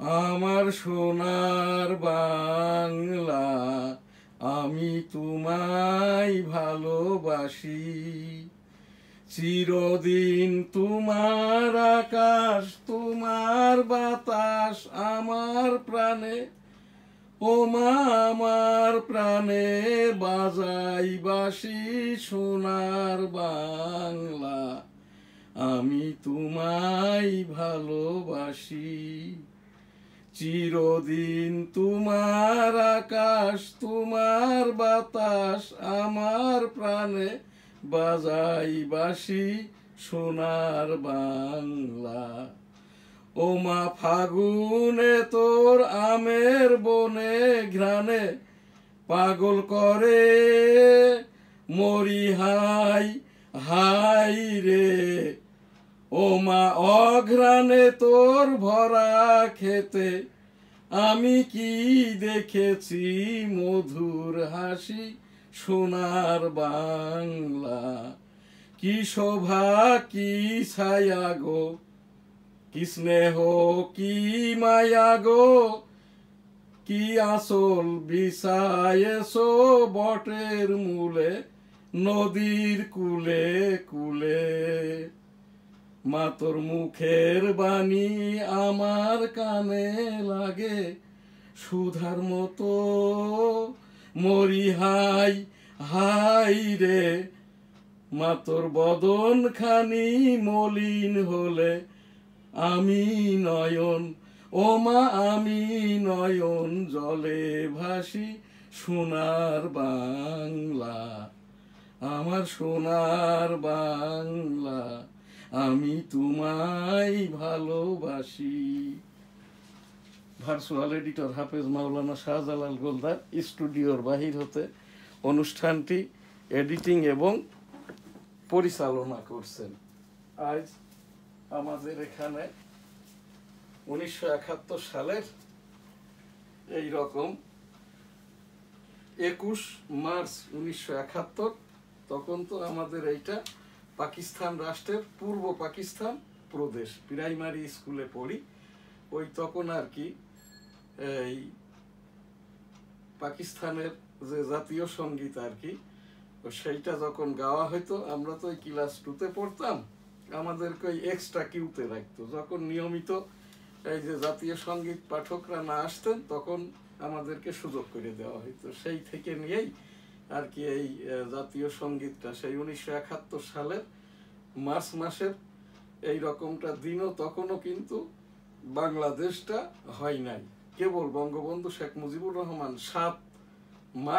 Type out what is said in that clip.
আমার সোনার বাংলা, আমি তোমায় ভালোবাসি। চিরদিন তোমার আকাশ, তোমার বাতাস আমার প্রাণে। ও মা আমার প্রাণে বাজাই বাঁশি সোনার বাংলা, আমি তোমায় ভালোবাসি। চিরদিন তোমার আকাশ, তোমার বাতাস আমার প্রাণে বাজাই বাঁশি সোনার বাংলা। ও মা ফাগুনে তোর আমের বনে ঘ্রাণে পাগল করে মরি হাই হাই রে। ও মা অঘ্রাণে তোর ভরা খেতে আমি কি দেখেছি মধুর হাসি সোনার বাংলা। কি শোভা কি ছায়া গো, কি স্নেহ কি মায়া গো, কি আঁচল বিছায়েছো বটের মূলে নদীর কুলে কুলে। মা তোর মুখের বাণী আমার কানে লাগে সুধার মতো মরি হাই হাই রে। মা তোর বদন খানি মলিন হলে আমি নয়ন, ও মা আমি নয়ন জলে ভাসি সোনার বাংলা, আমার সোনার বাংলা, আমি তোমায় ভালোবাসি। ভার্চুয়াল এডিটর হাফেজ মাওলানা শাহজালাল গোলদার, স্টুডিওর বাহির হতে অনুষ্ঠানটি এডিটিং এবং পরিচালনা করছেন। আজ আমাদের এখানে 1971 সালের এই রকম 21 মার্চ 1971, তখন তো আমাদের এইটা পাকিস্তান রাষ্ট্রের পূর্ব পাকিস্তান প্রদেশ। প্রাইমারি স্কুলে পড়ি, ওই তখন আর কি এই পাকিস্তানের যে জাতীয় সঙ্গীত আর কি, সেইটা যখন গাওয়া হইতো, আমরা তো ওই ক্লাস 2-তে পড়তাম, আমাদেরকে ওই এক্সট্রা কিউতে রাখতো। যখন নিয়মিত এই যে জাতীয় সঙ্গীত পাঠকরা না আসতেন তখন আমাদেরকে সুযোগ করে দেওয়া হইতো। সেই থেকে নিয়েই আর কি এই জাতীয় সঙ্গীতটা সেই 1971 সালের মার্চ মাসের এই রকমটা দিনও তখনও কিন্তু বাংলাদেশটা হয় নাই। কেবল বঙ্গবন্ধু শেখ মুজিবুর রহমান 7 মার্চ